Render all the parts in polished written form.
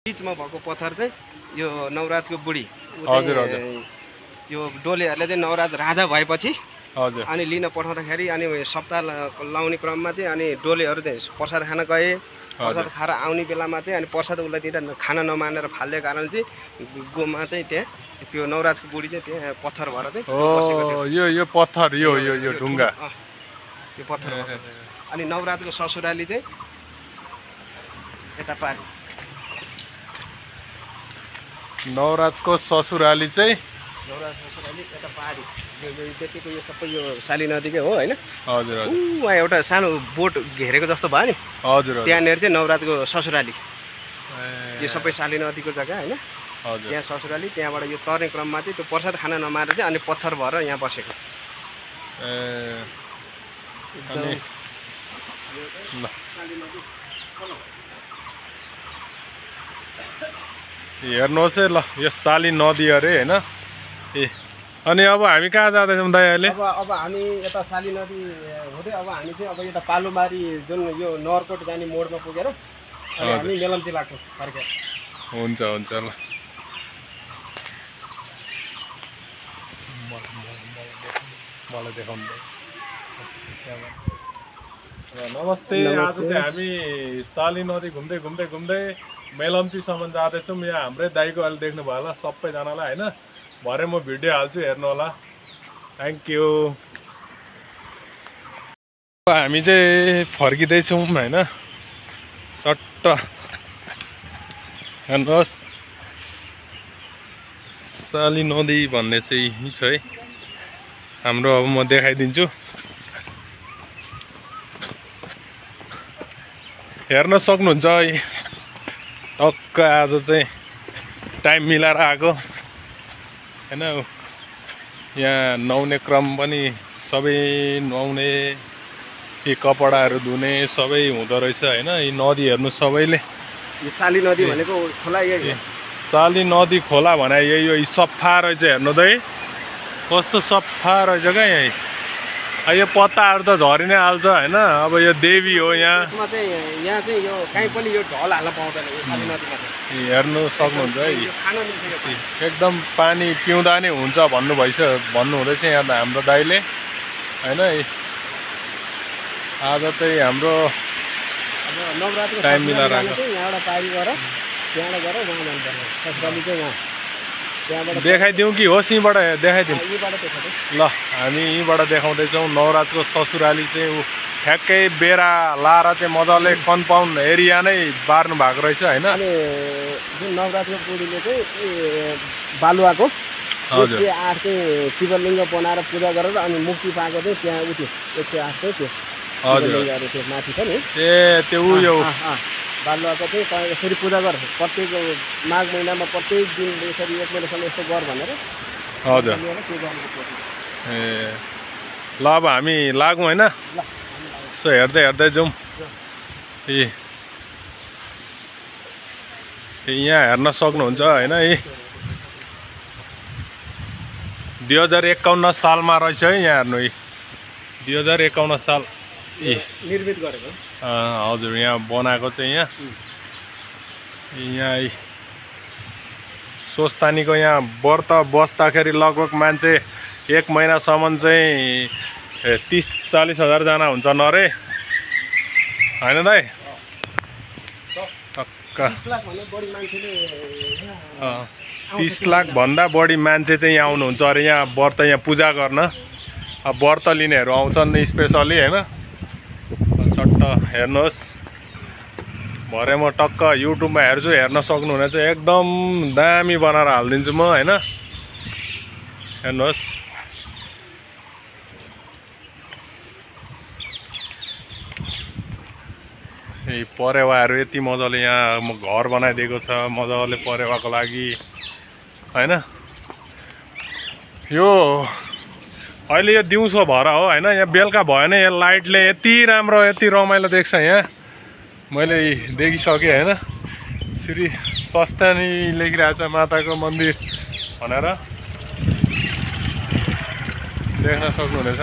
बीचमा भएको पत्थर चाहिँ यो नवराजको बुढी हजुर हजुर यो डोलेहरूले चाहिँ नवराज राजा भएपछि हजुर अनि लिन पठाउँदाखेरि अनि सप्ताह लाउने क्रममा चाहिँ अनि डोलेहरू चाहिँ प्रसाद खान गए। प्रसाद खाएर आउने बेलामा चाहिँ अनि प्रसाद उसलाई दिँदा खान नमानेर फाल्ने कारण चाहिँ गोमा चाहिँ त्यहाँ त्यो नवराजको बुढी चाहिँ त्यहाँ पत्थर भएर चाहिँ बसेको थियो। यो पत्थर यो ढुङ्गा त्यो पत्थर अनि नवराजको ससुराली चाहिँ यता पारी। नवराजको ससुराली चाहिँ नवराज ससुराली यता पारी त्यतिको यो सबै यो साली नदीकै हो हैन। हजुर हजुर वहाँ एउटा सानो बोट घेरेको जस्तो भयो नि। हजुर त्यहाँनिर चाहिँ नवराजको ससुराली यो सबै साली नदीको जग्गा हैन। हजुर त्यहाँ ससुराली त्यहाँबाट यो तर्ने क्रममा चाहिँ त्यो प्रसाद खान नमारेर चाहिँ अनि पत्थर भएर यहाँ बसेको। हेर्नुहोस् है ल यो साली नदी अरे हैन। ए अनि अब हामी कहाँ जाँदैछौँ दाइ अहिले? अब हामी यता साली नदी हुँदै अब हामी चाहिँ अब यता पालुमारी जुन यो नरकोट जाने मोडमा पुगेर अनि हामी मेलम्ची लाग्छौँ फर्केर। हुन्छ हुन्छ ल मलाई देखाउनु। नमस्ते, आज चाहिँ हामी साली नदी घुम्दै घुम्दै घुम्दै मेलम्चीसम्म जाँदैछौँ। यहाँ हाम्रै दाइको अहिले देख्नुभयो होला सबैजनालाई होइन। भरे म भिडियो हाल्छु, हेर्नु होला। Thank you. हामी चाहिँ फर्किँदैछौँ होइन। चट्ट हेर्नुहोस् साली नदी भन्ने चाहिँ यहीँ छ है हाम्रो। अब म देखाइदिन्छु, हेर्न सक्नुहुन्छ है। टक्क आज चाहिँ टाइम मिलाएर आएको होइन। यहाँ नुहाउने क्रम पनि सबै नुहाउने यी कपडाहरू धुने सबै हुँदो रहेछ होइन। यी नदी हेर्नु सबैले। यो साली नदी भनेको खोला यही हो। साली नदी खोला भने यही हो। सफा रहेछ हेर्नु त है, कस्तो सफा रहेछ क्या यहीँ। यो पत्ताहरू त झरि नै हाल्छ होइन। अब यो देवी हो यहाँ चाहिँ यो कहीँ पनि यो ढल हाल्न पाउँदैन यो साली नदीमा। हेर्नु सक्नुहुन्छ है, एकदम पानी पिउँदा नै हुन्छ भन्नुहुँदैछ यहाँ हाम्रो दाइले होइन। आज चाहिँ हाम्रो टाइम मिलाएर आएको। देखाइदिउँ कि होस् यहीँबाट देखाइदिउँ? ल हामी यहीँबाट देखाउँदैछौँ। नवराजको ससुराली चाहिँ ऊ ठ्याक्कै बेरा लाएर चाहिँ मजाले कम्पाउन्ड एरिया नै बार्नु भएको रहेछ होइन। जुन नवराजको बुढीले चाहिँ बालुवाको 108 चाहिँ शिवलिङ्ग बनाएर पूजा गरेर अनि मुक्ति पाएको चाहिँ त्यहाँ उठ्यो 108 चाहिँ त्यो शिवलिङ्गहरू थियो माथि छ नि। ए त्यो उयो बालुवाको चाहिँ यसरी पूजा गर, प्रत्येक माघ महिनामा प्रत्येक दिन यसरी 1 महिनासम्म यस्तो गर भनेर। हजुर ए ल अब हामी लागौँ होइन। यसो हेर्दै हेर्दै जाउँ। यहाँ हेर्न सक्नुहुन्छ होइन। 2051 सालमा रहेछ है यहाँ हेर्नु। 2051 साल निर्मित गरेको। हजुर यहाँ बनाएको चाहिँ यहाँ सोस्तानीको यहाँ व्रत बस्दाखेरि लगभग मान्छे 1 महिनासम्म चाहिँ 30-40 हजार जना हुन्छ नरे होइन दाइ? 30 लाख भन्दा बढी मान्छे चाहिँ यहाँ आउनुहुन्छ अरे यहाँ व्रत यहाँ पूजा गर्न। अब व्रत लिनेहरू आउँछन् स्पेसली होइन। चट्ट हेर्नुहोस्, भरे म टक्क युट्युबमा हेर्छु, हेर्न सक्नुहुनेछ। एकदम दामी बनाएर हालिदिन्छु म होइन। हेर्नुहोस् परेवाहरू यति मजाले यहाँ घर बनाइदिएको छ मजाले परेवाको लागि होइन। यो अहिले यो दिउँसो भएर हो होइन। यहाँ बेलुका भयो भने यहाँ लाइटले यति राम्रो यति रमाइलो देख्छ यहाँ। मैले देखिसकेँ होइन। श्री सस्तानी लेखिरहेछ माताको मन्दिर भनेर देख्न सक्नुहुनेछ।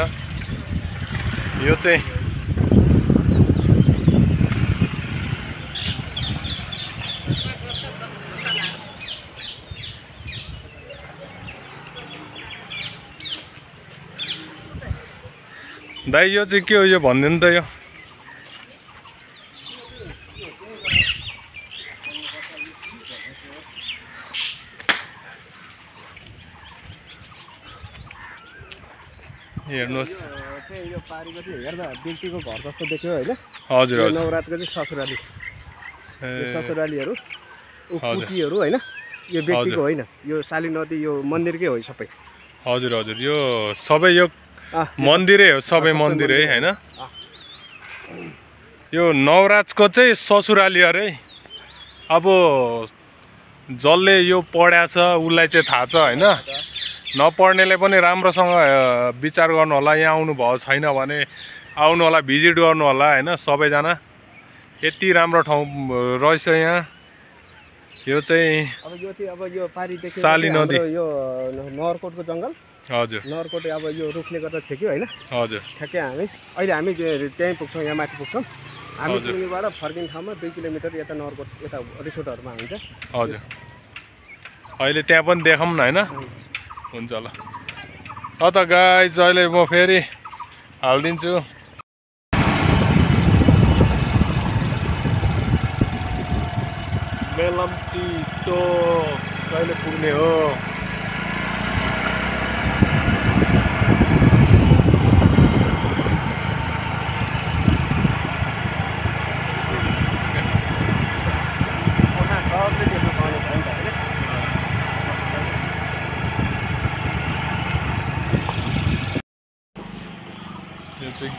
यो चाहिँ दाइ यो चाहिँ के हो यो भनिदिनु त यो हेर्नुहोस् यो पारीको चाहिँ हेर्दा व्यक्तिको घर जस्तो देख्यो होइन हजुर हजुर नवराजको चाहिँ ससुराली ससुरालीहरू पुतीहरू होइन यो व्यक्तिको होइन यो शाली नदी यो मन्दिरकै हो सबै हजुर हजुर यो सबै यो मन्दिरै हो सबै मन्दिरै होइन यो नवराजको चाहिँ ससुराली अरे अब जसले यो पढ्या छ उसलाई चाहिँ थाहा छ होइन नपढ्नेले पनि राम्रोसँग विचार गर्नु होला यहाँ आउनु भएको छैन भने आउनु होला भिजिट गर्नु होला होइन सबैजना यति राम्रो ठाउँ रहेछ यहाँ यो चाहिँ अब यो चाहिँ अब यो पारीदेखि शाली नदी यो नगरकोटको जङ्गल हजुर नगरकोट अब यो रुखले गर्दा थियो कि होइन हजुर ठ्याक्कै अहिले हामी त्यहीँ पुग्छौँ यहाँ माथि पुग्छौँ हामी पुग्नेबाट फर्किने ठाउँमा 2 किलोमिटर यता नगरकोट यता रिसोर्टहरूमा हुन्छ हजुर अहिले त्यहाँ पनि देखाउँ न होइन हुन्छ ल त गाइज अहिले म फेरि हालिदिन्छु मेलम्ची चोक कहिले पुग्ने हो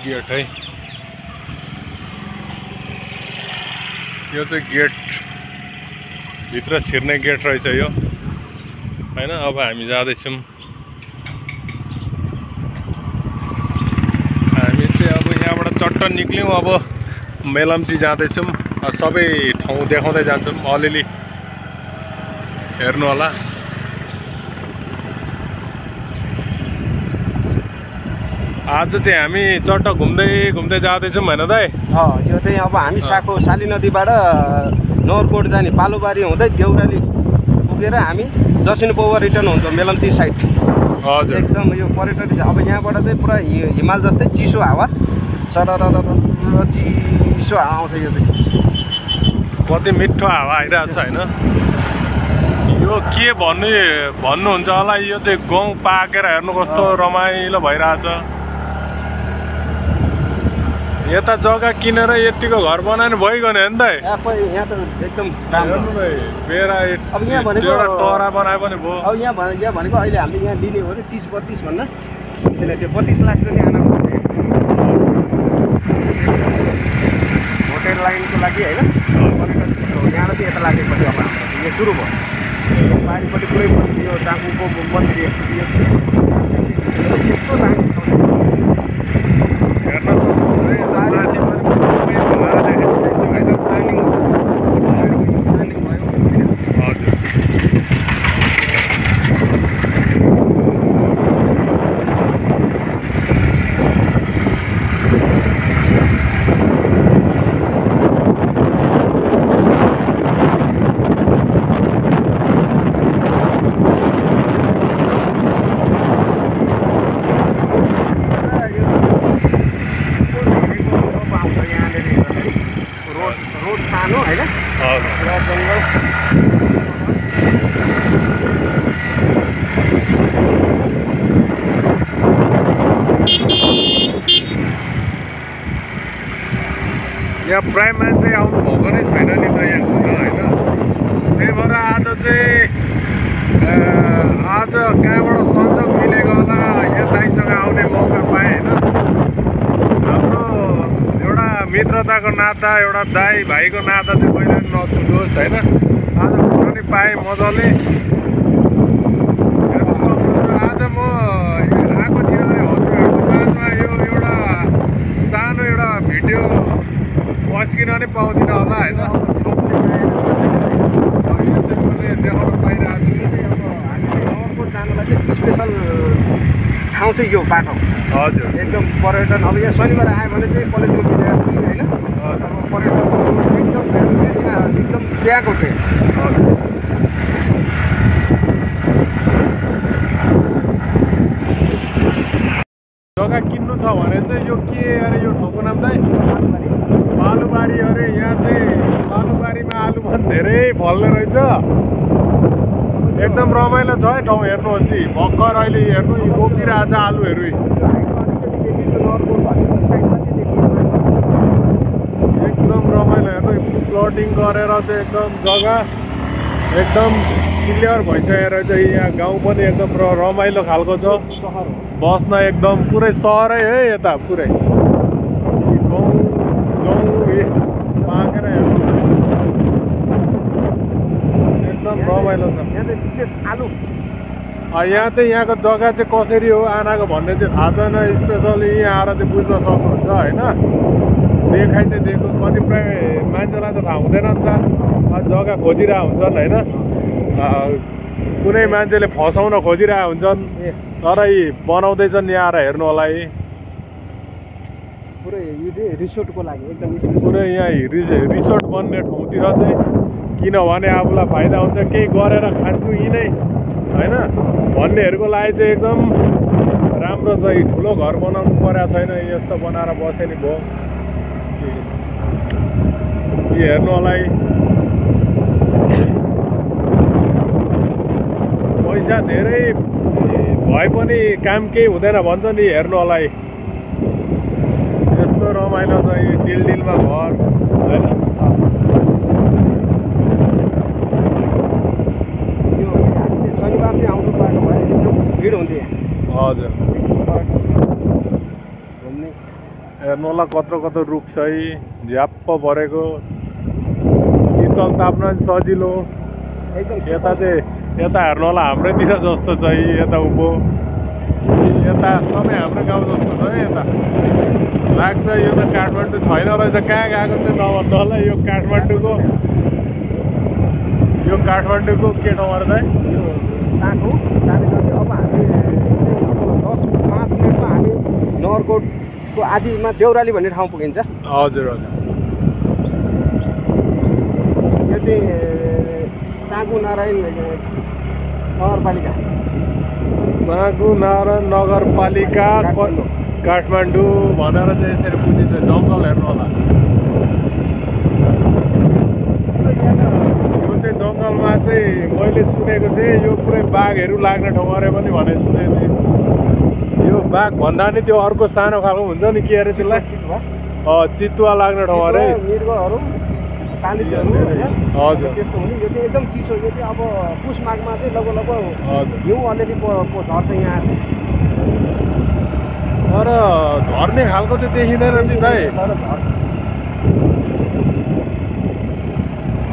गेट है यो चाहिँ गेट भित्र छिर्ने गेट रहेछ यो होइन अब हामी जाँदैछौँ हामी चाहिँ अब यहाँबाट चट्ट निक्ल्यौँ अब मेलम्ची जाँदैछौँ सबै ठाउँ देखाउँदै जान्छौँ अलिअलि हेर्नु होला आज चाहिँ हामी चट्ट घुम्दै जाँदैछौँ होइन दाइ यो चाहिँ अब हामी शाली नदीबाट नगरकोट जाने पालुबारी हुँदै देउराली पुगेर हामी जर्सिन पौवा रिटर्न हुन्छौँ मेलम्ची साइड हजुर एकदम यो पर्यटन अब यहाँबाट चाहिँ पुरा हिमाल जस्तै चिसो हावा सरर चिसो हावा आउँछ यो चाहिँ कति मिठो हावा आइरहेको छ होइन यो के भन्नुहुन्छ होला यो चाहिँ गाउँ पाकेर हेर्नु कस्तो रमाइलो भइरहेछ यता जग्गा किनेर यतिको घर बनायो भइगयो नि त यहाँ त एकदम राम्रो बेरा अब यहाँ भनेको एउटा टरा बनायो भने भयो अब यहाँ भनेको अहिले हामीले यहाँ लिने हो भने 30-32 भन्दा त्यो 32 लाख चाहिँ आना होटेल लाइनको लागि होइन यहाँबाट चाहिँ यता लागेपछि अब हाम्रो यो सुरु भयो पारिपट्टि पुरै यो चाकुको मन्दिर यस्तो दामी यहाँ प्राय मान्छे आउनु भएको नै छैन नि त यहाँसम्म होइन त्यही भएर आज चाहिँ आज कहाँबाट संयोग मिलेको होला यहाँ दाइसँग आउने मौका पाएँ होइन हाम्रो एउटा मित्रताको नाता एउटा दाइ भाइको नाता चाहिँ कहिले पनि नछुटोस् होइन आज घुम्न नि पाएँ मजाले हेर्नु सक्नुहुन्छ आज म आएको थिएँ भने हजुरहरूको माझमा यो एउटा सानो एउटा भिडियो पस्किन नै पाउँदिनँ होला होइन यसरी मैले देखाउन पाइरहेको छु हामीले नगरकोट जानलाई चाहिँ स्पेसल ठाउँ चाहिँ यो बाटो हजुर एकदम पर्यटन अब यहाँ शनिबार आयो भने चाहिँ कलेजको विद्यार्थी होइन पर्यटकहरू एकदम भेलीमा एकदम प्याएको चाहिँ जग्गा किन्नु छ भने चाहिँ यो के अरे यो ठाउँको नाम चाहिँ बालुबारी अरे। यहाँ चाहिँ बालुबारीमा आलु पनि धेरै फल्ने रहेछ। एकदम रमाइलो छ है ठाउँ। हेर्नुहोस् नि भर्खर अहिले हेर्नु रोपिरहेको छ आलुहरू। एकदम रमाइलो हेर्नु प्लटिङ गरेर चाहिँ एकदम जग्गा एकदम क्लियर भइसकेको रहेछ। यहाँ गाउँ पनि एकदम रमाइलो खालको छ बस्न एकदम पुरै सहरै है यता पुरै गाउँ पाकेर हेर्नु एकदम रमाइलो छ। यहाँ चाहिँ यहाँको जग्गा चाहिँ कसरी हो आनाको भन्ने चाहिँ थाहा छैन। स्पेसली यहाँ आएर चाहिँ बुझ्न सक्नुहुन्छ होइन। देखाइ चाहिँ दिएको कतिपय मान्छेलाई त थाहा हुँदैन नि त जग्गा खोजिरहेको हुन्छन् होइन। कुनै मान्छेले फसाउन खोजिरहेको हुन्छन् तर यी बनाउँदैछन् यहाँ आएर हेर्नु होला है। पुरै यो चाहिँ रिसोर्टको लागि एकदम पुरै यहाँ रिसोर्ट बन्ने ठाउँतिर चाहिँ किनभने आफूलाई फाइदा हुन्छ केही गरेर खान्छु यिनै होइन भन्नेहरूको लागि चाहिँ एकदम राम्रो छ। यी ठुलो घर बनाउनु परेको छैन यस्तो बनाएर बसे नि भयो। यो हेर्नु होला पैसा धेरै भए पनि काम केही हुँदैन भन्छ नि। हेर्नु होला यस्तो रमाइलो छ यो डिलमा घर होइन। यो शनिबार चाहिँ आउनु पाएको भए एकदम भिड हुन्थ्यो। हजुर हेर्नु होला कत्रो रुख छ झ्याप्प भरेको शीतल ताप्न पनि सजिलो। यता चाहिँ यता हेर्नु होला हाम्रैतिर जस्तो छ यता उँभो यता सबै हाम्रो गाउँ जस्तो छ यता लाग्छ। यो त काठमाडौँ छैन रहेछ कहाँ गएको चाहिँ नभन्नु होला। यो काठमाडौँको के ठाउँ अरे चाहिँ साँको अब हामी 10-5 मिनटमा हामी नगरकोटको आदिमा देउराली भन्ने ठाउँ पुगिन्छ। हजुर यो चाहिँ साँगु नारायण नगरपालिका काठमाडौँ भनेर चाहिँ यसरी बुझिन्छ। जङ्गल हेर्नु होला यो चाहिँ जङ्गलमा चाहिँ मैले सुनेको थिएँ यो पुरै बाघहरू लाग्ने ठाउँ अरे पनि भने सुनेको थिएँ। यो बाघ भन्दा नि त्यो अर्को सानो खालको हुन्छ नि के अरे त्यसलाई चितुवा लाग्ने ठाउँ अरे। मृगहरू कालिजहरू हजुर त्यस्तो हुने। यो चाहिँ एकदम चिसो। यो चाहिँ अब पुस माघमा चाहिँ लगभग हिउँ अलिअलि झर्छ यहाँ। तर झर्ने खालको चाहिँ देखिँदैन नि भाइ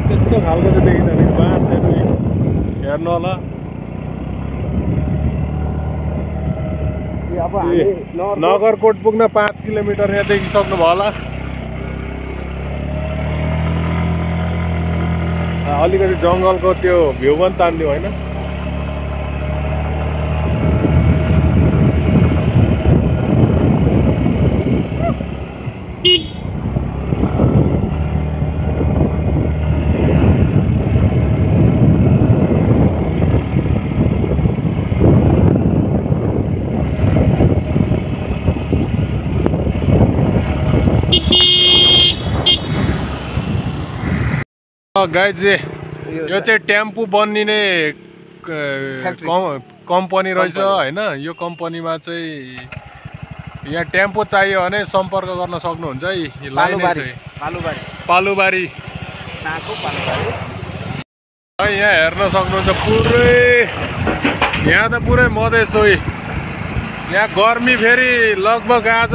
त्यस्तो खालको चाहिँ देखिँदैन। बाँसहरू हेर्नु होला अब नगरकोट पुग्न 5 किलोमिटर यहाँ देखिसक्नुभयो होला। अलिकति जङ्गलको त्यो भ्यू पनि तान्दियो होइन। गाइज यो चाहिँ टेम्पो बनिने कम्पनी रहेछ होइन। यो कम्पनीमा चाहिँ यहाँ टेम्पो चाहियो भने सम्पर्क गर्न सक्नुहुन्छ है। पालुबारी यहाँ हेर्न सक्नुहुन्छ पुरै यहाँ त पुरै मधेस हो। यहाँ गर्मी फेरि लगभग आज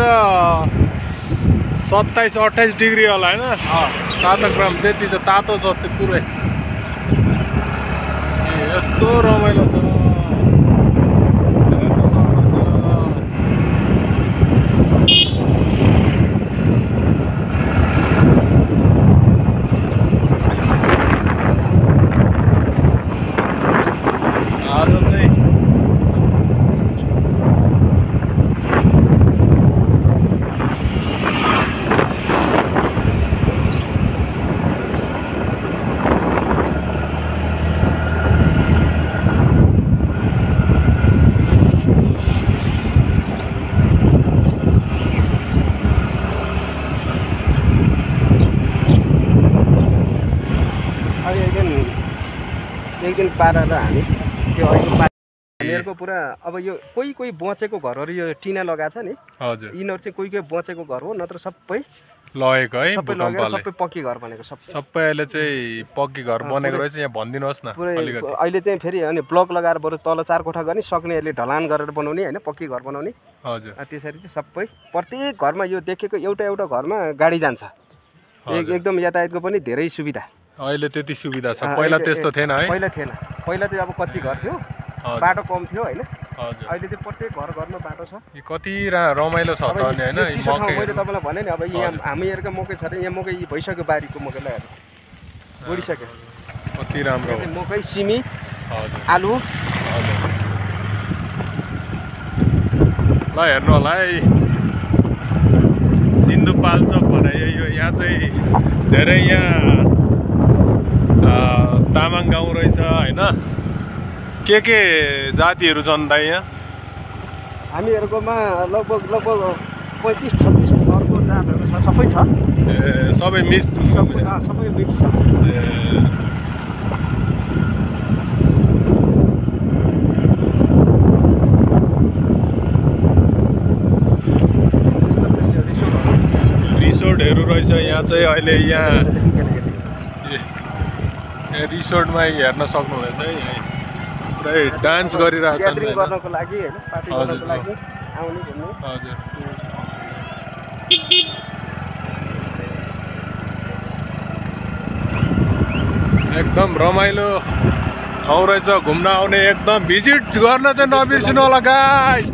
27-28 डिग्री होला होइन। तापक्रम त्यति छ तातो छ त्यो पुरै यस्तो रमाइलो छ। एक दिन पारेर हामी त्यो अहिले हामीहरूको पुरा अब यो कोही कोही बचेको घरहरू यो टिना लगाएको छ नि हजुर यिनीहरू चाहिँ कोही कोही बचेको घर हो नत्र सबै लगेको है सबै लगेर सबै पक्की घर बनेको सबै अहिले चाहिँ पक्की घर बनेको रहेछ यहाँ भनिदिनुहोस् न अलिकति अहिले चाहिँ फेरि अनि ब्लक लगाएर बरु तल 4 कोठा गर्ने सक्नेहरूले ढलान गरेर बनाउने होइन पक्की घर बनाउने हजुर त्यसरी चाहिँ सबै प्रत्येक घरमा यो देखेको एउटा एउटा घरमा गाडी जान्छ एकदम यातायातको पनि धेरै सुविधा अहिले त्यति सुविधा छ पहिला त्यस्तो थिएन है पहिला चाहिँ अब कच्ची घर थियो बाटो कम थियो होइन अहिले चाहिँ प्रत्येक घर घरमा बाटो छ कति रमाइलो छ त अनि हैन मैले तपाईँलाई भने नि अब यहाँ हामीहरूको मकै छ यहाँ मकै भइसक्यो बारीको मकै लगाएर बढिसक्यो कति राम्रो मकै सिमी आलु ल हेर्नु होला है सिन्धुपाल्चोक भने यो यहाँ चाहिँ धेरै यहाँ तामाङ गाउँ रहेछ होइन के जातिहरू छन् त यहाँ हामीहरूकोमा लगभग 35-36 घरको जातहरू छ सबै छ सबै मिक्स सबै मिक्स छ रिसोर्टहरू रहेछ यहाँ चाहिँ अहिले यहाँ रिसोर्टमा हेर्न सक्नुहुनेछ है पुरै डान्स गरिरहेको छ ग्यादरिङ गर्नको लागि हैन पार्टी गर्नको लागि आउने घुम्ने हजुर एकदम रमाइलो ठाउँ रहेछ घुम्न आउने एकदम भिजिट गर्न चाहिँ नबिर्सिनु होला गाइस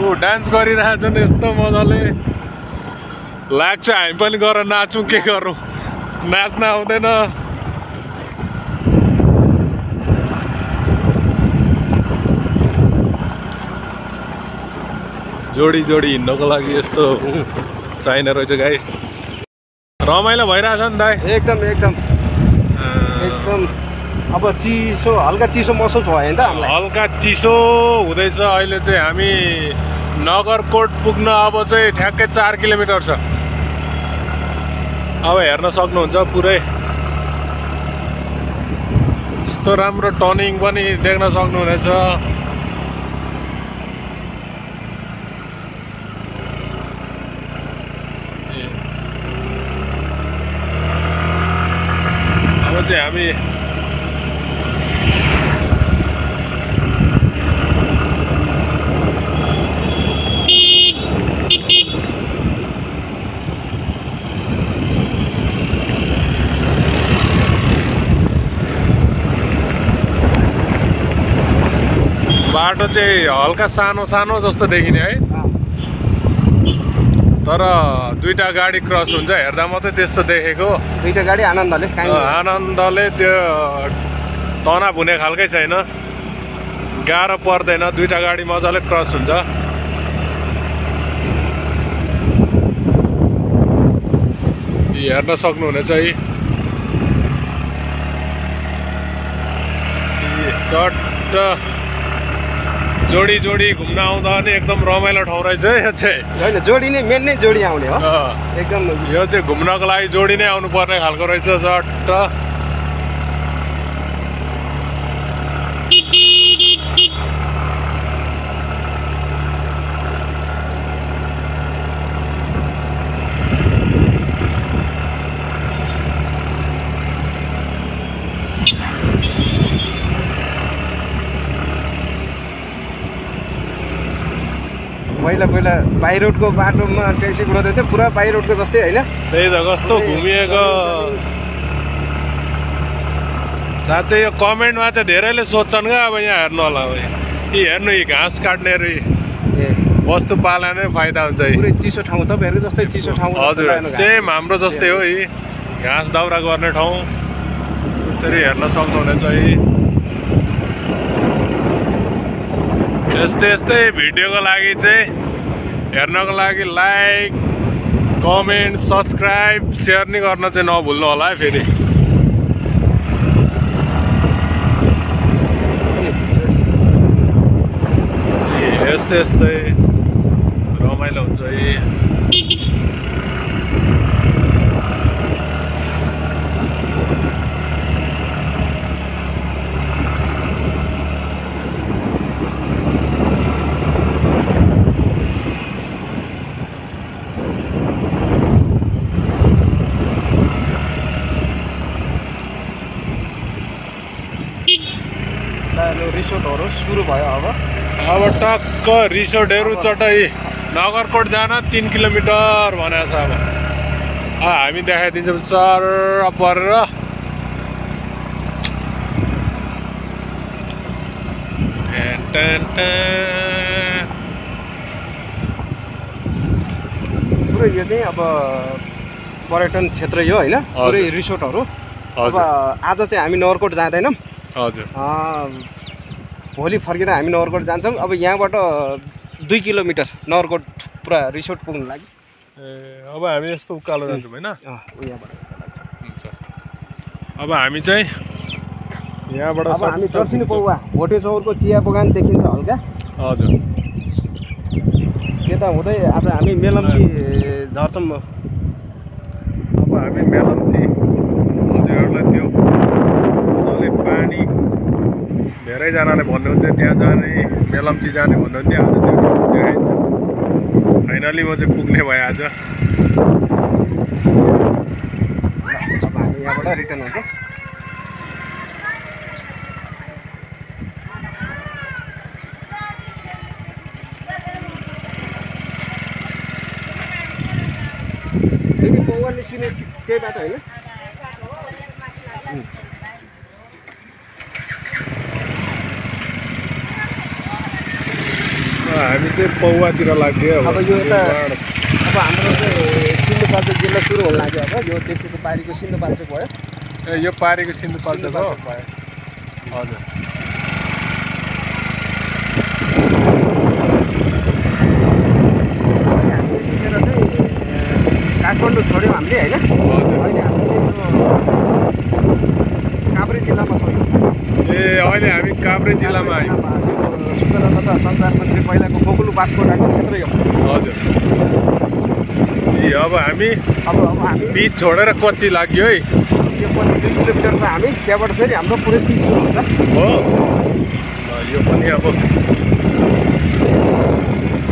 ऊ डान्स गरिरहेछन् यस्तो मजाले लाग्छ हामी पनि गएर नाचौँ के गरौँ नाच्न आउँदैन जोडी हिँड्नको लागि यस्तो चाहिने रहेछ गाइस रमाइलो भइरहेछ नि दाइ एकदम अब चिसो हल्का चिसो महसुस भयो नि त हामीलाई हल्का चिसो हुँदैछ अहिले चाहिँ हामी नगरकोट पुग्न अब चाहिँ ठ्याक्कै 4 किलोमिटर छ अब हेर्न सक्नुहुन्छ पुरै यस्तो राम्रो टर्निङ पनि देख्न सक्नुहुनेछ अब चाहिँ हामी बाटो चाहिँ हल्का सानो जस्तो देखिने है तर दुईटा गाडी क्रस हुन्छ हेर्दा मात्रै त्यस्तो देखेको दुईटा गाडी आनन्दले त्यो तना भुने खालकै छैन गाह्रो पर्दैन दुईटा गाडी मजाले क्रस हुन्छ हेर्न सक्नुहुनेछ है चट्ट जोडी घुम्न आउँदा पनि एकदम रमाइलो ठाउँ रहेछ है यो चाहिँ होइन जोडी नै मेन नै जोडी आउने हो एकदम यो चाहिँ घुम्नको लागि जोडी नै आउनु पर्ने खालको रहेछ चट्ट पहिला बाई रोडको बाटोमा ट्याक्सी कुदाउँदै थियो पुरा बाई रोडको जस्तै होइन त्यही त कस्तो घुमिएको साँच्चै यो कमेन्टमा चाहिँ धेरैले सोध्छन् क्या अब यहाँ हेर्नु होला कि हेर्नु यी घाँस काट्ने वस्तु पालनै फाइदा हुन्छ पुरै चिसो ठाउँ तपाईँहरूको जस्तै चिसो ठाउँ हजुर सेम हाम्रो जस्तै हो यी घाँस दाउरा गर्ने ठाउँ त्यसरी हेर्न सक्नुहुनेछ है यस्तै भिडियोको लागि चाहिँ हेर्नको लागि लाइक कमेन्ट सब्सक्राइब सेयर नि गर्न चाहिँ नभुल्नु होला है फेरि यस्तै रमाइलो हुन्छ है रिसोर्टहरू सुरु भयो अब टक्क रिसोर्टहरू चटै नगरकोट जान 3 किलोमिटर भनेको छ अब हामी देखाइदिन्छौँ सर परेर पुरै यो चाहिँ अब पर्यटन क्षेत्र यो होइन पुरै रिसोर्टहरू अब आज चाहिँ हामी नगरकोट जाँदैनौँ हजुर भोलि फर्केर हामी नगरकोट जान्छौँ अब यहाँबाट 2 किलोमिटर नगरकोट पुरा रिसोर्ट पुग्नु लागि अब हामी यस्तो उकालो जान्छौँ होइन यहाँबाट हुन्छ अब हामी चाहिँ यहाँबाट अब हामी दर्शिनी पौवा भोटे चौरको चिया बगान देखिन्छ हल्का हजुर यता हुँदै आज हामी मेलम्ची झर्छौँ अब हामी मेलम्ची हजुरहरूलाई त्यो मजाले पानी धेरैजनाले भन्नुहुन्थ्यो त्यहाँ जाने मेलम्ची जाने भन्नुहुन्थ्यो आज त्यो देखाइन्छ फाइनली म चाहिँ पुग्ने भएँ आज अब हामी यहाँबाट रिटर्न हुन्छ पौवा निस्किने त्यही बाटो होइन हामी चाहिँ पौवातिर लाग्यो अब यो यता अब हाम्रो चाहिँ सिन्धुपाल्चोक जिल्ला सुरु हुन लाग्यो अब यो देखिको पारीको सिन्धुपाल्चोक भयो ए यो पारीको सिन्धुपाल्चोक हो भयो हजुर काठमाडौँ छोड्यौँ हामीले होइन अहिले हामीले काभ्रे जिल्लामा छौँ ए अहिले हामी काभ्रे जिल्लामा आयौँ सूचना तथा सञ्चार मन्त्री पहिलाको गोकुल बास्कोटाको क्षेत्र यो हजुर अब हामी अब हामी बिच छोडेर कति लाग्यो है यो 2 किलोमिटर छ हामी त्यहाँबाट फेरि हाम्रो पुरै बिच सुरु हुन्छ हो यो पनि अब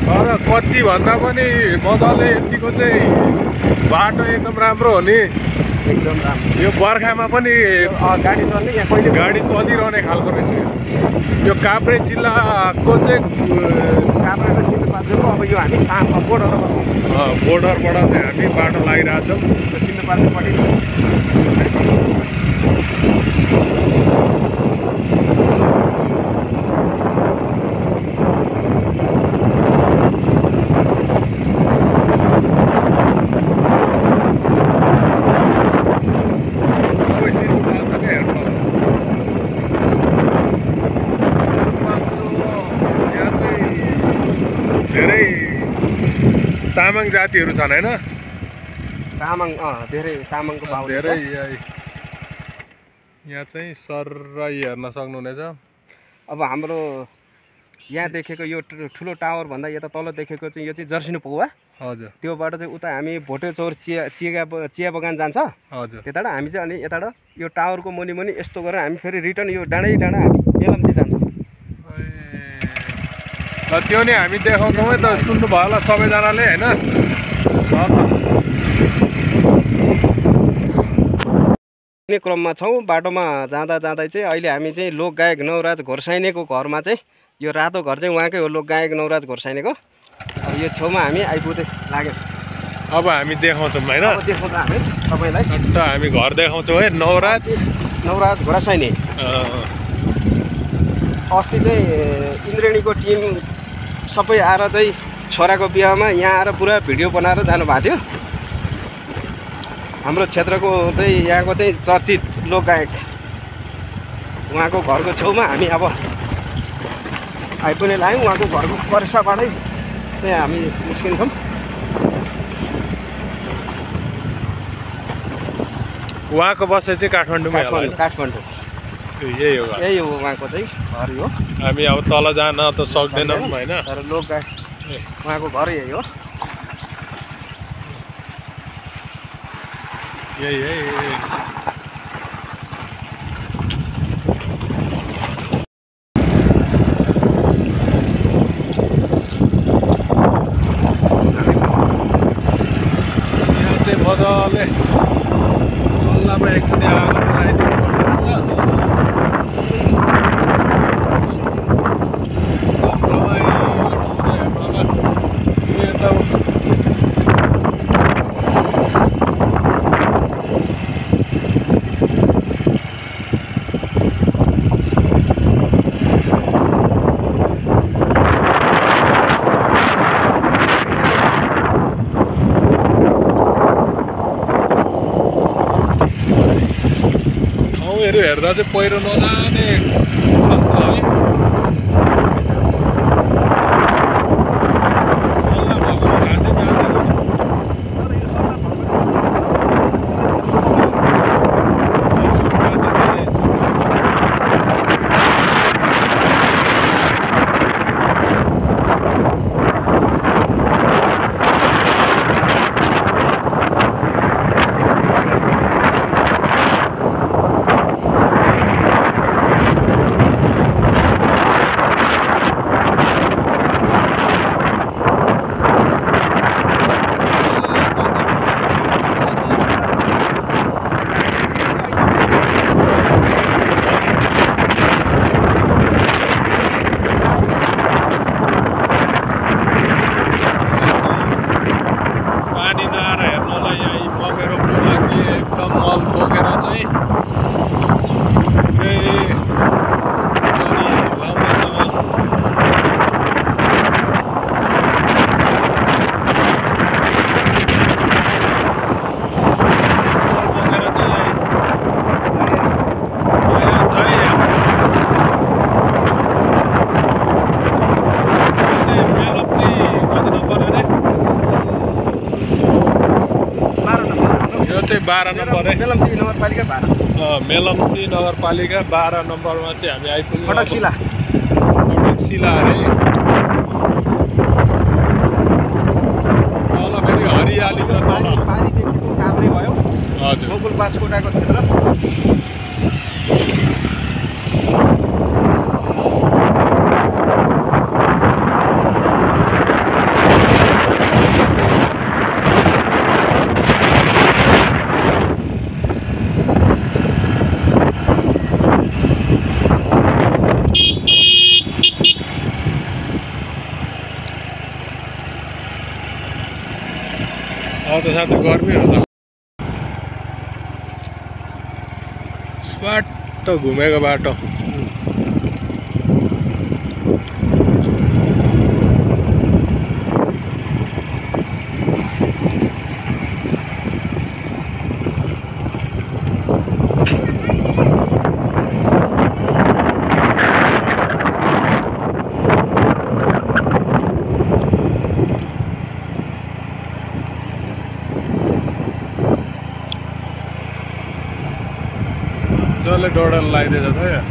तर कच्ची भन्दा पनि मजाले यतिको चाहिँ बाटो एकदम राम्रो हो नि एकदम राम्रो यो बर्खामा पनि गाडी चल्ने यहाँ कहिले गाडी चलिरहने खालको रहेछ यो काभ्रे जिल्लाको चाहिँ काभ्रेको सिन्धुपाल्चोकको अब यो हामी सानो बोर्डरबाट चाहिँ हामी बाटो लागिरहेछौँ सिन्धुपाल्चोकपट्टि तामाङ जातिहरू छन् होइन तामाङ धेरै तामाङको बाहुन धेरै यहाँ चाहिँ सरै हेर्न सक्नुहुनेछ अब हाम्रो यहाँ देखेको यो ठुलो टावर भन्दा यता तल देखेको चाहिँ यो चाहिँ जर्सिनी पौवा हजुर त्योबाट चाहिँ उता हामी भोटे चौर चिया बगान जान्छ हजुर त्यताबाट हामी चाहिँ अनि यताबाट यो टावरको मुनि मुनि यस्तो गरेर हामी फेरि रिटर्न यो डाँडै डाँडा हामी मेलम्ची जान्छौँ त्यो नि हामी देखाउँछौँ है त सुन्नुभयो होला सबैजनाले होइन क्रममा छौँ बाटोमा जाँदा जाँदै चाहिँ अहिले हामी चाहिँ लोकगायक नवराज घोर्साइनेको घरमा चाहिँ यो रातो घर चाहिँ उहाँकै हो लोकगायक नवराज घोर्साइनेको अब यो छेउमा हामी आइपुग्दै लाग्यौँ अब हामी देखाउँछौँ होइन देखाउँछ हामी तपाईँलाई हामी घर देखाउँछौँ है नवराज घोर्साइने अस्ति चाहिँ इन्द्रेणीको टिम सबै आएर चाहिँ छोराको बिहामा यहाँ आएर पुरा भिडियो बनाएर जानुभएको थियो हाम्रो क्षेत्रको चाहिँ यहाँको चाहिँ चर्चित लोकगायक उहाँको घरको छेउमा हामी अब आइपुग्ने लाग्यौँ उहाँको घरको पर्साबाटै चाहिँ हामी निस्किन्छौँ उहाँको बसाइ चाहिँ काठमाडौँमै होला काठमाडौँ यही हो उहाँको चाहिँ घर हो हामी अब तल जान त सक्दैनौँ होइन तर लोकगायक उहाँको घर यही हो यही यहाँ चाहिँ मजाले सल्लाहमा एकचोटि आगो लगाइदिनु पर्दो रहेछ बाटोहरू हेर्दा चाहिँ पहिरो नजाने जस्तो है। चाहिँ 12 नम्बर है। मेलम्ची नगरपालिका 12। मेलम्ची नगरपालिका 12 नम्बरमा चाहिँ हामी आइपुग्यौँ। फटकशिला अरे तल फेरि हरियाली छ तल। पारीदेखिको काभ्रे भयो। हजुर। गोकुल बासकोटाको क्षेत्र। तो साथ गर्मी होला। बाटो घुमेको बाटो। जसले डोडल लगाइदिएछ त यहाँ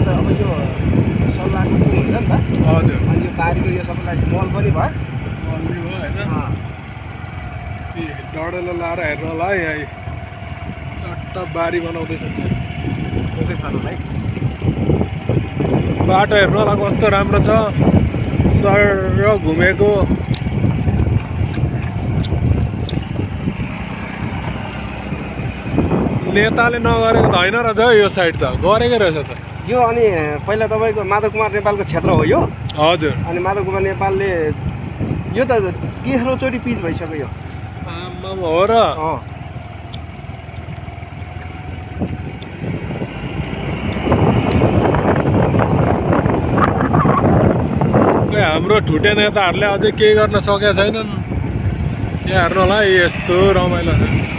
त अब यो सल्लाहको हुन्छ नि त। हजुर। अनि यो बारीको यो सबैलाई मल पनि भयो। मल नि भयो होइन। डडेलो लाएर हेर्नु होला है। यहाँ चट्ट बारी बनाउँदैछ बाटो हेर्नु होला कस्तो राम्रो छ। सर घुमेको नेताले नगरेको त होइन रहेछ यो साइड त गरेकै रहेछ त यो। अनि पहिला तपाईँको माधव कुमार नेपालको क्षेत्र हो यो। हजुर। अनि माधव कुमार नेपालले यो त तेस्रोचोटि पिच भइसक्यो यो। आमामा हो र। हाम्रो ठुटे नेताहरूले अझै केही गर्न सकेका छैनन्। यहाँ हेर्नु होला यस्तो रमाइलो छ।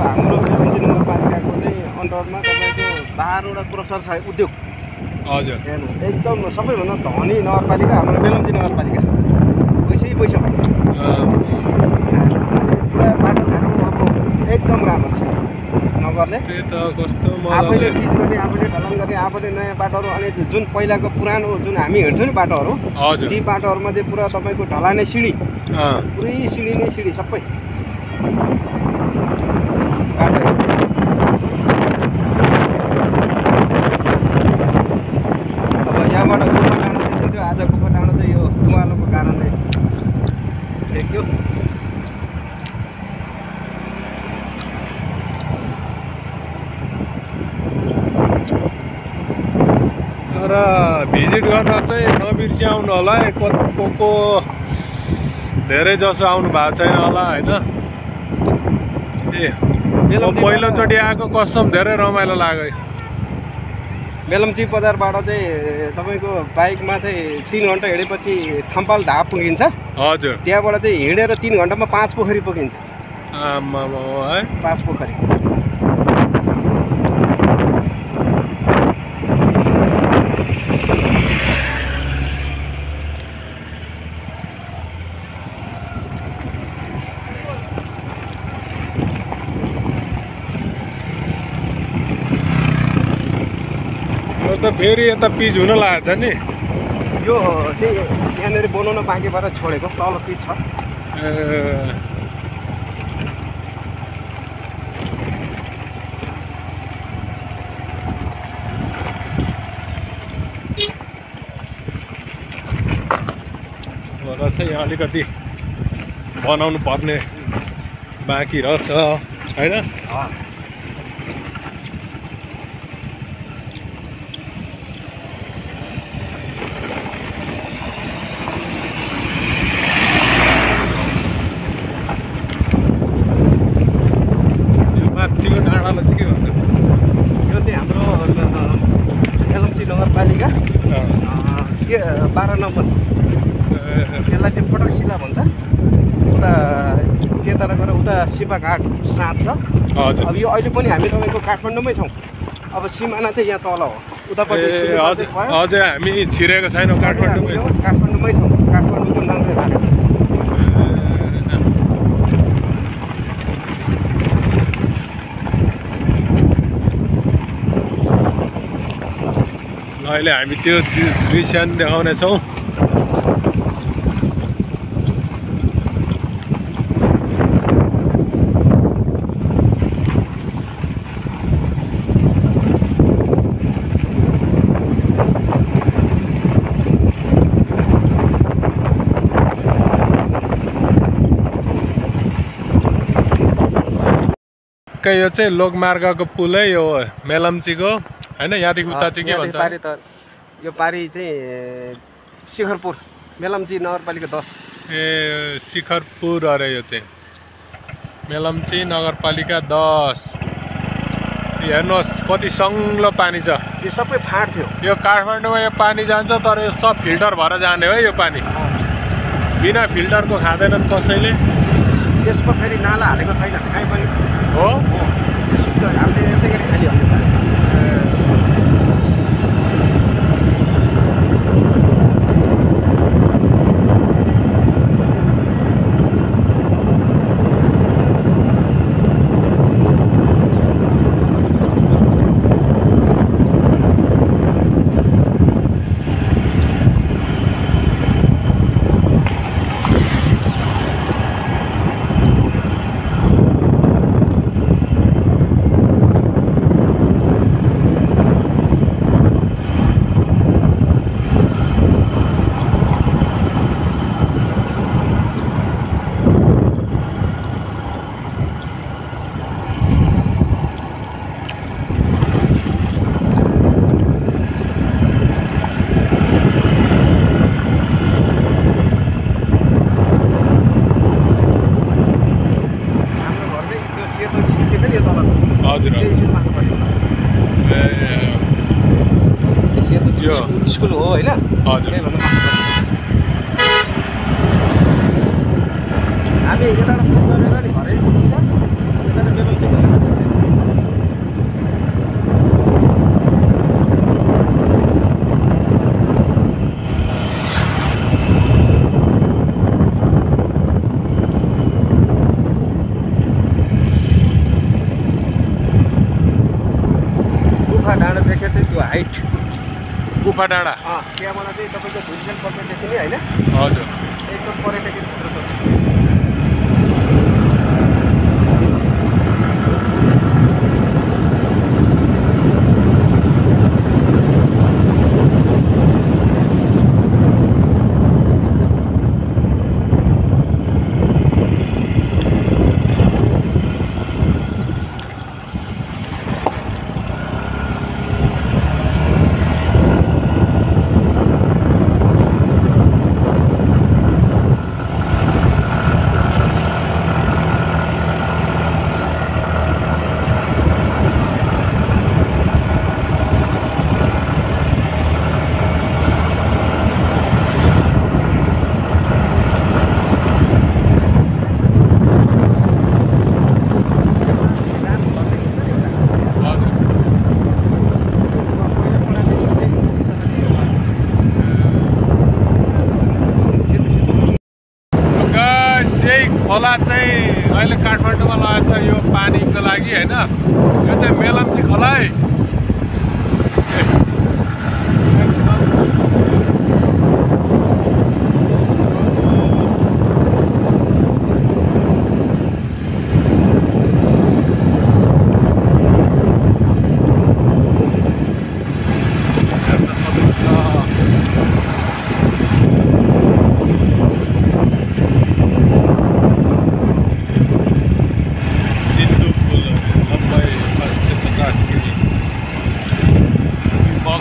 हाम्रो मेलम्ची नगरपालिकाको चाहिँ अन्डरमा तपाईँको 12वटा क्रसर छ उद्योग। हजुर। हेर्नु एकदम सबैभन्दा धनी नगरपालिका हाम्रो मेलम्ची नगरपालिका। पैसै पैसा भयो। पुरा बाटोघाटो अब एकदम राम्रो छ नगरले। त्यही त कस्तो आफैले पिच गर्ने, आफैले ढलान गर्ने, आफैले नयाँ बाटोहरू। अनि जुन पहिलाको पुरानो जुन हामी हिँड्छौँ नि बाटोहरू, ती बाटोहरूमा चाहिँ पुरा तपाईँको ढलाने सिँढी, पुरै सिँढी नै सिँढी सबै अब यहाँबाट गुफा डाँडो देखिन्थ्यो। आज गुफा डाँडो चाहिँ यो तुवालोको कारणले देखियो। र भिजिट गर्न चाहिँ नबिर्सी आउनु होला है। को धेरै जसो आउनु भएको छैन होला होइन। पहिलोचोटि आएको कसम धेरै रमाइलो लाग्यो। मेलम्ची बजारबाट चाहिँ तपाईँको बाइकमा चाहिँ 3 घन्टा हिँडेपछि थम्पाल ढाप पुगिन्छ। हजुर त्यहाँबाट चाहिँ हिँडेर 3 घन्टामा 5 पोखरी पुगिन्छ। आमामा है 5 पोखरी। त फेरि यता पिच हुन लागेको छ नि। यो चाहिँ यहाँनिर बनाउन बाँकी भएर छोडेको, तल पिच छ। र चाहिँ यहाँ अलिकति बनाउनु पर्ने बाँकी रहेछ होइन। माथिको डाँडालाई चाहिँ के भन्छ? यो चाहिँ हाम्रो मेलम्ची नगरपालिका 12 नम्बर। यसलाई चाहिँ पटकशिला भन्छ। उता त्यता गएर उता शिवाघाट साँध छ। हजुर अब यो अहिले पनि हामी तपाईँको काठमाडौँमै छौँ। अब सिमाना चाहिँ यहाँ तल हो, उतापट्टि अझै हामी छिरेको छैनौँ, काठमाडौँमै छौँ। काठमाडौँको नाङ्गे भाग। अहिले हामी त्यो दृश्य देखाउनेछौँ। यो चाहिँ लोकमार्गको पुलै यो मेलम्चीको होइन। यहाँदेखि उता चाहिँ के भन्छ? यो पारी चाहिँ शिखरपुर, मेलम्ची नगरपालिका 10। ए शिखरपुर अरे यो चाहिँ मेलम्ची नगरपालिका 10। हेर्नुहोस् कति सङ्लो पानी छ। यो सबै फाँट थियो। यो काठमाडौँमा यो पानी जान्छ, तर यो सब फिल्टर भएर जाने हो यो पानी। बिना फिल्टरको खाँदैनन् कसैले। त्यसमा फेरि नाला हालेको छैन कहीँ पनि हो। हामीले यसै गरी खालिहाल्नु पर्यो। स्कुल हो होइन। हजुर हामी यताबाट गरेर नि घरै गुफा डाँडा देखे चाहिँ त्यो हाइट गुफा डाँडा त्यहाँबाट चाहिँ तपाईँको भुइँचेल पर्ने देखिने होइन। हजुर एकदम पर्यटकीय क्षेत्र छ। खोला चाहिँ अहिले काठमाडौँमा लगाएको छ यो पानीको लागि होइन। यो चाहिँ मेलम्ची खोला है।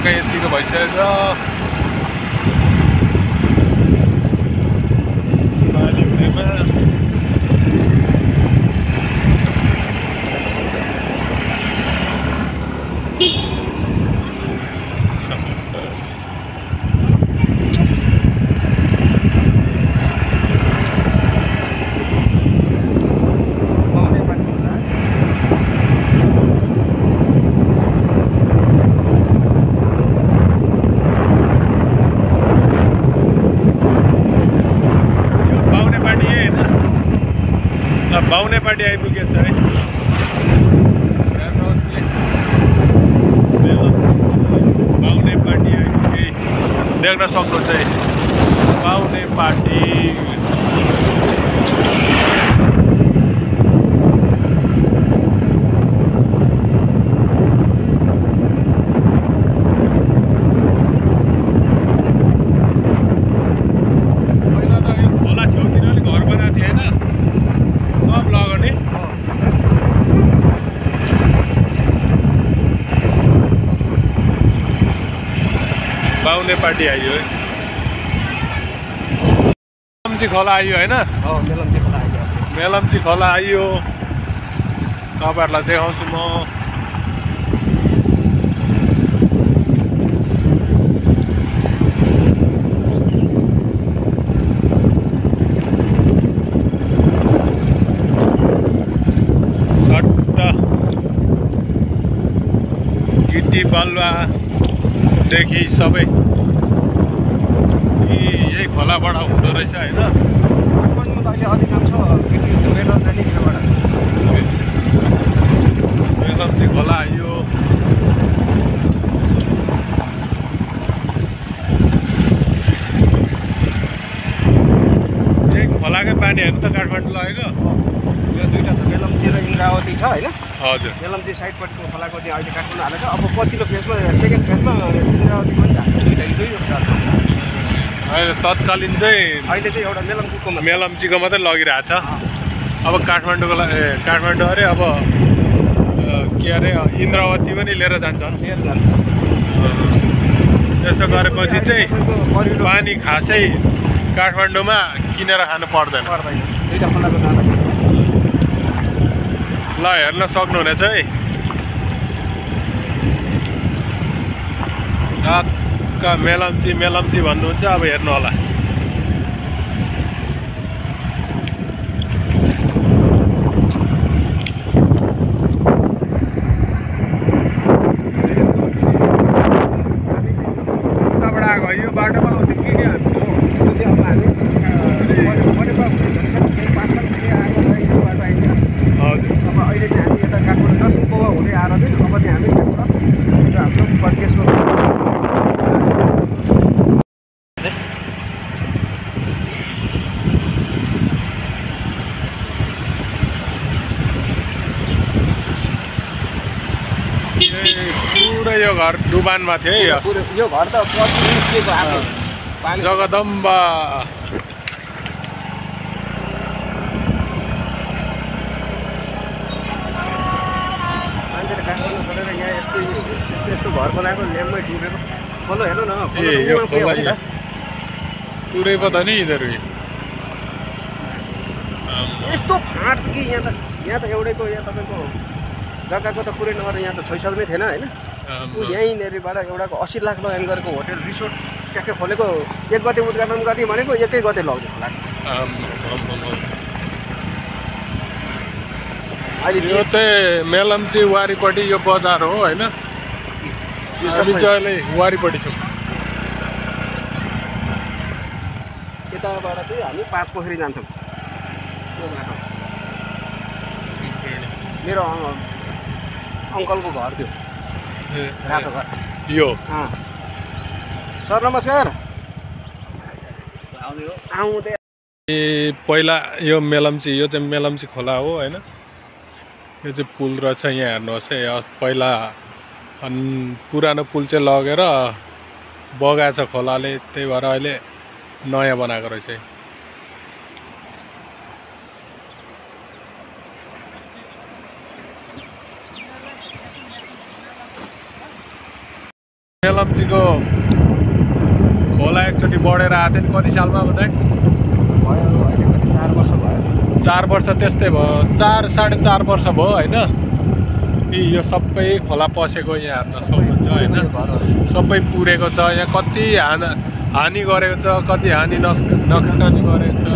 यतिको भइसकेछ पानी हुनेमा। बाहुनेपाटी आइपुगेछ है। बाहुनेपाटी आइपुगे देख्न सक्नुहुन्छ है बाहुनेपाटी। पहिला त यो खोला छेउतिर अलिक घर बनाएको थियो होइन, सब लगाउने। बाहुनेपाटी आइयो है। मेलम्ची खोला आइयो होइन। मेलम्ची खोला आइयो, तपाईँहरूलाई देखाउँछु म। गिटी बालुवादेखि सबै यही खोलाबाट हुँदो रहेछ होइन। मेलम्ची खोला आइयो। यही खोलाकै पानी हेर्नु त काठमाडौँ लगेको। यो दुईवटा छ, मेलम्ची र इन्द्रावती छ होइन। हजुर, मेलम्ची साइडपट्टिको खोलाको चाहिँ अहिले काठमाडौँ हालेको। अब पछिल्लो फेजमा सेकेन्ड फेजमा इन्द्रावती पनि झार्छ। दुईवटा अहिले तत्कालीन चाहिँ अहिले चाहिँ एउटा मेलम्चीको मात्रै लगिरहेछ। अब काठमाडौँको काठमाडौँ अरे अब के अरे इन्द्रावती पनि लिएर जान्छन्। त्यसो गरेपछि चाहिँ पानी खासै काठमाडौँमा किनेर खानु पर्दैन। ल हेर्न सक्नुहुनेछ है। रातका मेलम्ची भन्नुहुन्छ, अब हेर्नु होला। उताबाट आएको यो बाटोमा आउँथ्यो कि हामी? हजुर, अब अहिले चाहिँ हामी यता काठमाडौँ दर्शनको हुँदै आएर चाहिँ अब चाहिँ हामी हाम्रो परदेशको पुरै यो घर डुबानमा थियो है। यो घर त पछि निस्किएको आफै पानी। जगदम्बा मान्छेले काठमाडौँ छोडेर यहाँ यस्तो घर बनाएको ल्याम्पमै डुबेको। खोलो हेर्नु न, यो खोला पुरै पो त नि यिनीहरू। यस्तो फाँट कि यहाँ त एउटैको यहाँ तपाईँको जग्गाको त कुरै नगरेर यहाँ त छैसम्मै थिएन होइन। यहीँनिरबाट एउटाको 80 लाख लगानी गरेको होटेल रिसोर्ट ट्याक्कै खोलेको। 1 गते उद्घाटन गर्ने भनेको 1 गते लग्यो खोलाको। अहिले यो चाहिँ मेलम्ची वारिपट्टि यो बजार हो होइन। हामी चाहिँ अहिले वारिपट्टि छौँ। यताबाट चाहिँ हामी 5 पोखरी जान्छौँ। मेरो अङ्कलको घर थियो रातो घर यो सर नमस्कार आउँदै पहिला यो मेलम्ची यो चाहिँ मेलम्ची खोला हो हैन यो चाहिँ पुल रहेछ यहाँ हेर्नुहोस् है पहिला पुरानो पुल चाहिँ लगेर बगाएछ खोलाले त्यही भएर अहिले नयाँ बनाएको रहेछ मेलम्चीको खोला एकचोटि बढेर आएको थियो नि कति सालमा बताए 4 वर्ष भयो 4 वर्ष त्यस्तै भयो 4-4.5 वर्ष भयो हैन यो सबै खोला पसेको यहाँ हेर्न सक्नुहुन्छ हैन सबै पुरेको छ यहाँ कति हानि गरेको छ कति हानि नोक्सानी गरेको छ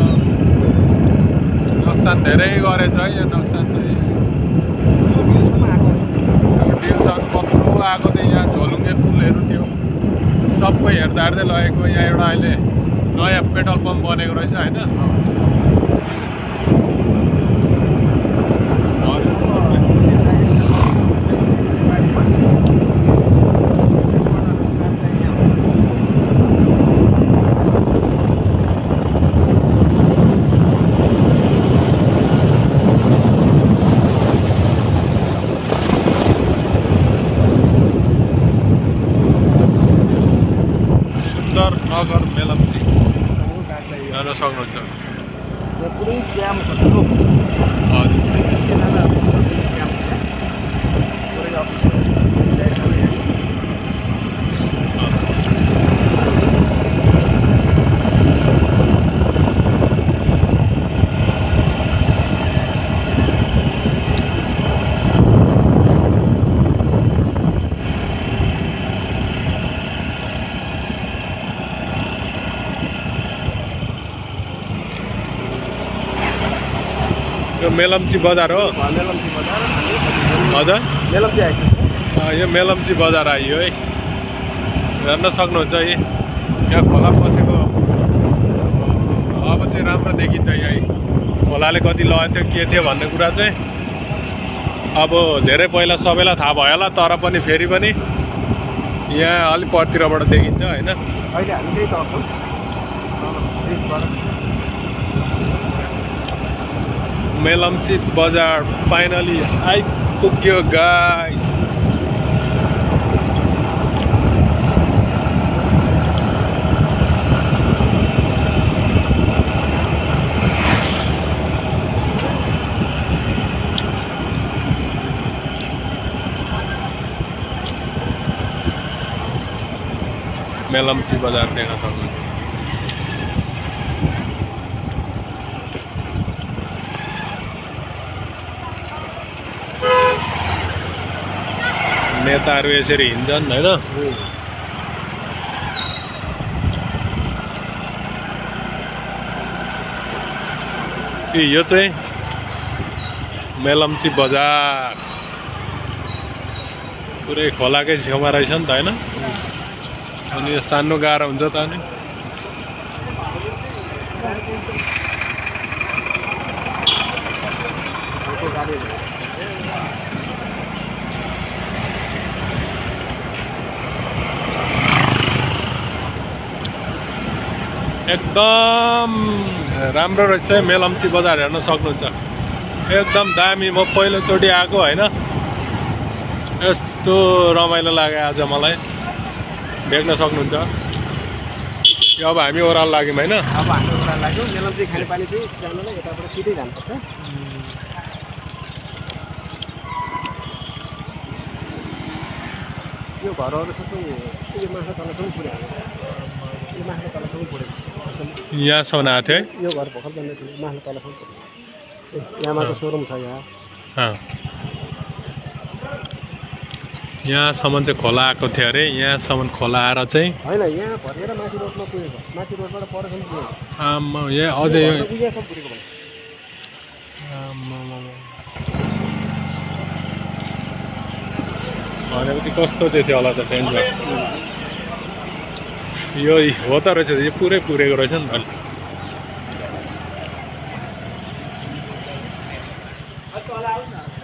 नोक्सान धेरै गरेछ है यो नोक्सान चाहिँ डिल्सन कत्रो आएको थियो यहाँ झोलुङ्गे पुलहरू थियो सबै हेर्दा हेर्दै लगेको यहाँ एउटा अहिले नयाँ पेट्रोल पम्प बनेको रहेछ हैन नगर मेलम्ची जान सक्नुहुन्छ पुरै क्याम्प छ मेलम्ची बजार हो मेलम्ची बजार हजुर मेलम्ची आएको यो मेलम्ची बजार आइयो है हेर्न सक्नुहुन्छ है यहाँ खोला पसेको अब चाहिँ राम्रो देखिन्छ यहाँ खोलाले कति लगेको थियो के थियो भन्ने कुरा चाहिँ अब धेरै पहिला सबैलाई थाहा भयो होला तर पनि फेरि पनि यहाँ अलिक परतिरबाट देखिन्छ हैन अहिले हामी त्यही तर्छौँ मेलम्ची बजार फाइनली आइपुग्यो गाइस मेलम्ची बजार देख्न सक्नुहुन्छ नेताहरू यसरी हिँड्छन् हैन यो चाहिँ मेलम्ची बजार पुरै खोलाकै छेउमा रहेछ नि त हैन अनि यो सानो गाह्रो हुन्छ त अनि एकदम राम्रो रहेछ मेलम्ची बजार हेर्न सक्नुहुन्छ एकदम दामी म पहिलोचोटि आएको हैन यस्तो रमाइलो लाग्यो आज मलाई देख्न सक्नुहुन्छ यो अब हामी ओह्रालो लाग्यौँ हैन अब हामी ओह्रालो लाग्यौँ मेलम्ची खानेपानी चाहिँ जानुलाई यताबाट सिधै जानुपर्छ यो घरहरू सबै यो माछा तलसम्म पुर्यायो यो माछा तलसम्म पुर्यायो यहाँसम्म आएको थियो है यो घर भर्खर बन्दै थियो माछा तलसम्म यहाँमाको सोरुम छ यहाँ यहाँसम्म चाहिँ खोला आएको थियो अरे यहाँसम्म खोला आएर चाहिँ होइन यहाँ भरेर माथि रोडमा पुगेको माथि रोडबाट परसम्म पुगेको यहाँ अझै उयासम्म पुगेको भनेपछि कस्तो चाहिँ थियो होला त टेन्सन यो हो त रहेछ यो पुरै पुरेको रहेछ नि त आउनु न